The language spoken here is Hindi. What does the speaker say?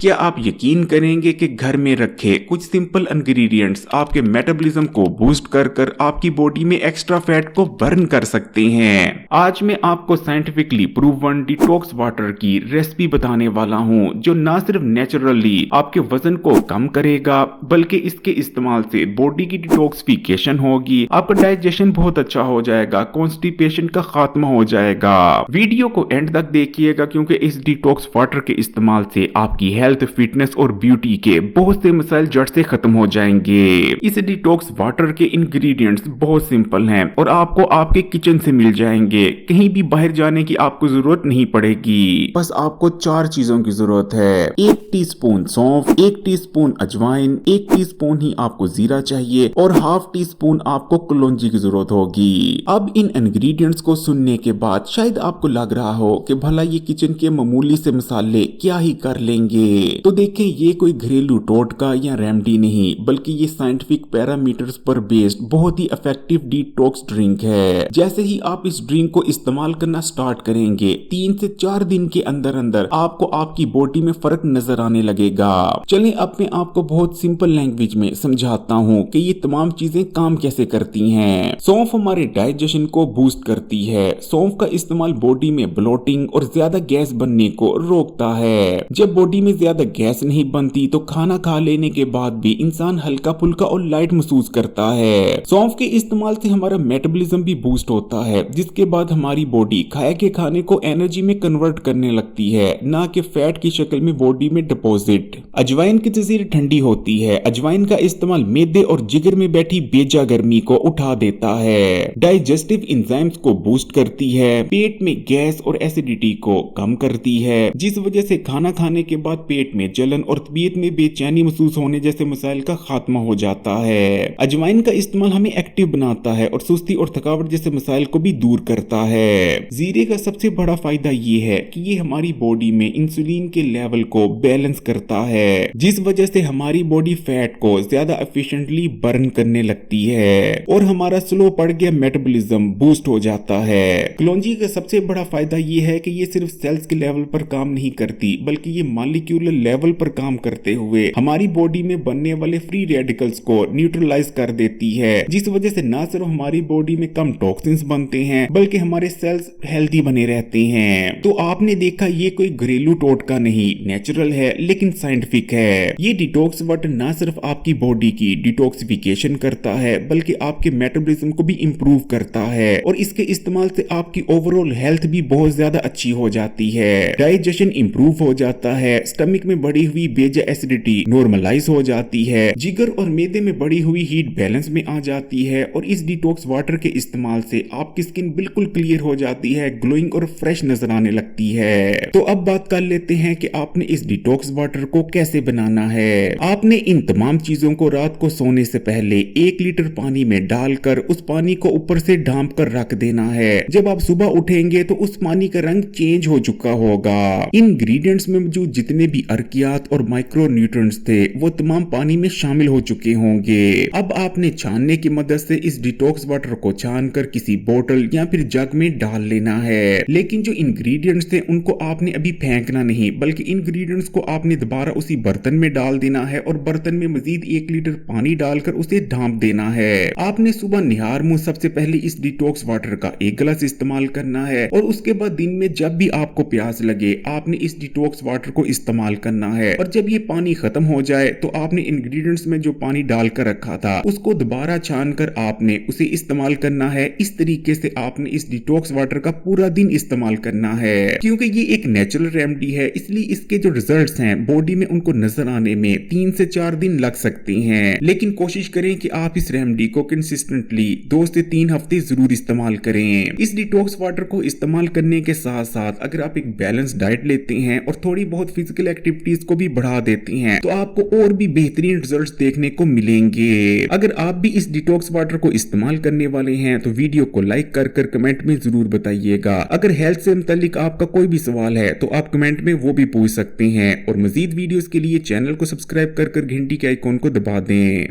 क्या आप यकीन करेंगे कि घर में रखे कुछ सिंपल इंग्रेडिएंट्स आपके मेटाबॉलिज्म को बूस्ट कर कर आपकी बॉडी में एक्स्ट्रा फैट को बर्न कर सकते हैं। आज मैं आपको साइंटिफिकली प्रूवन डिटॉक्स वाटर की रेसिपी बताने वाला हूं, जो ना सिर्फ नेचुरली आपके वजन को कम करेगा बल्कि इसके इस्तेमाल से बॉडी की डिटॉक्सिफिकेशन होगी, आपका डाइजेशन बहुत अच्छा हो जाएगा, कॉन्स्टिपेशन का खात्मा हो जाएगा। वीडियो को एंड तक देखिएगा क्योंकि इस डिटॉक्स वाटर के इस्तेमाल से आपकी हेल्थ, फिटनेस और ब्यूटी के बहुत से मसाइल जड़ से खत्म हो जाएंगे। इस डिटॉक्स वाटर के इंग्रेडिएंट्स बहुत सिंपल हैं और आपको आपके किचन से मिल जाएंगे। कहीं भी बाहर जाने की आपको जरूरत नहीं पड़ेगी। बस आपको 4 चीजों की जरूरत है। 1 टीस्पून सौंफ, 1 टीस्पून अजवाइन, 1 टीस्पून ही आपको जीरा चाहिए और ½ टीस्पून आपको कलौंजी की जरूरत होगी। अब इन इंग्रेडिएंट्स को सुनने के बाद शायद आपको लग रहा हो कि भला ये किचन के मामूली से मसाले क्या ही कर लेंगे। तो देखें, ये कोई घरेलू टोटका या रेमेडी नहीं, बल्कि ये साइंटिफिक पैरामीटर्स पर बेस्ड बहुत ही इफेक्टिव डिटॉक्स ड्रिंक है। जैसे ही आप इस ड्रिंक को इस्तेमाल करना स्टार्ट करेंगे, 3 से 4 दिन के अंदर अंदर आपको आपकी बॉडी में फर्क नजर आने लगेगा। चलिए अब मैं आपको बहुत सिंपल लैंग्वेज में समझाता हूँ कि ये तमाम चीजें काम कैसे करती हैं। सौंफ हमारे डाइजेशन को बूस्ट करती है। सौंफ का इस्तेमाल बॉडी में ब्लोटिंग और ज्यादा गैस बनने को रोकता है। जब बॉडी में ज्यादा गैस नहीं बनती तो खाना खा लेने के बाद भी इंसान हल्का फुल्का और लाइट महसूस करता है। सौंफ के इस्तेमाल से हमारा मेटाबॉलिज्म भी बूस्ट होता है, जिसके बाद हमारी बॉडी खाए के खाने को एनर्जी में कन्वर्ट करने लगती है, ना कि फैट की शक्ल में बॉडी में डिपॉजिट। अजवाइन की तसीर ठंडी होती है। अजवाइन का इस्तेमाल मैदे और जिगर में बैठी बेजा गर्मी को उठा देता है, डाइजेस्टिव एंजाइम्स को बूस्ट करती है, पेट में गैस और एसिडिटी को कम करती है, जिस वजह से खाना खाने के बाद पेट में जलन और तबीयत में बेचैनी महसूस होने जैसे मसाइल का खात्मा हो जाता है। अजवाइन का इस्तेमाल हमें एक्टिव बनाता है और सुस्ती और थकावट जैसे मसाइल को भी दूर करता है। जीरे का सबसे बड़ा फायदा ये है कि ये हमारी बॉडी में इंसुलिन के लेवल को बैलेंस करता है, जिस वजह से हमारी बॉडी फैट को ज्यादा एफिशिएंटली बर्न करने लगती है और हमारा स्लो पड़ गया मेटाबॉलिज्म बूस्ट हो जाता है। कलौंजी का सबसे बड़ा फायदा ये है कि ये सिर्फ सेल्स के लेवल पर काम नहीं करती, बल्कि ये मॉलिक्यूलर लेवल पर काम करते हुए हमारी बॉडी में बनने वाले फ्री रेडिकल्स को न्यूट्रलाइज कर देती है, जिस वजह से ना सिर्फ हमारी बॉडी में कम टॉक्सिन्स बनते हैं बल्कि हमारे सेल्स हेल्दी बने रहते हैं। तो आपने देखा, ये कोई घरेलू टोटका नहीं, नेचुरल है लेकिन साइंटिफिक है। ये डिटॉक्स वाटर ना सिर्फ आपकी बॉडी की डिटॉक्सिफिकेशन करता है बल्कि आपके मेटाबॉलिज्म को भी इंप्रूव करता है और इसके इस्तेमाल से आपकी ओवरऑल हेल्थ भी बहुत ज्यादा अच्छी हो जाती है। डाइजेशन इंप्रूव हो जाता है, स्टमक में बढ़ी हुई बेजा एसिडिटी नॉर्मलाइज हो जाती है, जिगर और मैदे में बढ़ी हुई हीट बैलेंस में आ जाती है और इस डिटॉक्स वाटर के इस्तेमाल से आपकी स्किन बिल्कुल क्लियर हो जाती है, ग्लोइंग और फ्रेश नजर आने लगती है। तो अब बात कर लेते हैं कि आपने इस डिटॉक्स वाटर को कैसे बनाना है। आपने इन तमाम चीजों को रात को सोने से पहले 1 लीटर पानी में डालकर उस पानी को ऊपर से ढांप कर रख देना है। जब आप सुबह उठेंगे तो उस पानी का रंग चेंज हो चुका होगा। इंग्रेडिएंट्स में मौजूद जितने भी अर्कियात और माइक्रो न्यूट्रिएंट्स थे वो तमाम पानी में शामिल हो चुके होंगे। अब आपने छानने की मदद से इस डिटॉक्स वाटर को छानकर किसी बोतल या फिर जग में डाल लेना है। लेकिन जो इंग्रेडिएंट्स थे उनको आपने अभी फेंकना नहीं, बल्कि इंग्रेडिएंट्स को आपने दोबारा उसी बर्तन में डाल देना है और बर्तन में मजीद 1 लीटर पानी डालकर उसे ढांप देना है। आपने सुबह निहार मुंह सबसे पहले इस डिटॉक्स वाटर का 1 गिलास इस्तेमाल करना है और उसके बाद दिन में जब भी आपको प्यास लगे आपने इस डिटॉक्स वाटर को इस्तेमाल करना है। और जब ये पानी खत्म हो जाए तो आपने इंग्रेडिएंट्स में जो पानी डालकर रखा था उसको दोबारा छानकर आपने उसे इस्तेमाल करना है। इस तरीके से आपने इस डिटॉक्स वाटर का पूरा दिन इस्तेमाल करना है। क्योंकि ये एक नेचुरल रेमेडी है, इसलिए इसके जो रिजल्ट्स हैं बॉडी में उनको नजर आने में 3 से 4 दिन लग सकते हैं। लेकिन कोशिश करें कि आप इस रेमेडी को कंसिस्टेंटली 2 से 3 हफ्ते जरूर इस्तेमाल करें। इस डिटॉक्स वाटर को इस्तेमाल करने के साथ साथ अगर आप एक बैलेंस डाइट लेते हैं और थोड़ी बहुत फिजिकल एक्टिविटीज को भी बढ़ा देते हैं तो आपको और भी बेहतरीन रिजल्ट्स देखने को मिलेंगे। अगर आप भी इस डिटॉक्स वाटर को इस्तेमाल करने वाले हैं तो वीडियो को लाइक कर कमेंट में जरूर बताइएगा। अगर हेल्थ से मुतालिक आपका कोई भी सवाल है तो आप कमेंट में वो भी पूछ सकते हैं और मजीद वीडियोस के लिए चैनल को सब्सक्राइब कर घंटी के आइकॉन को दबा दें।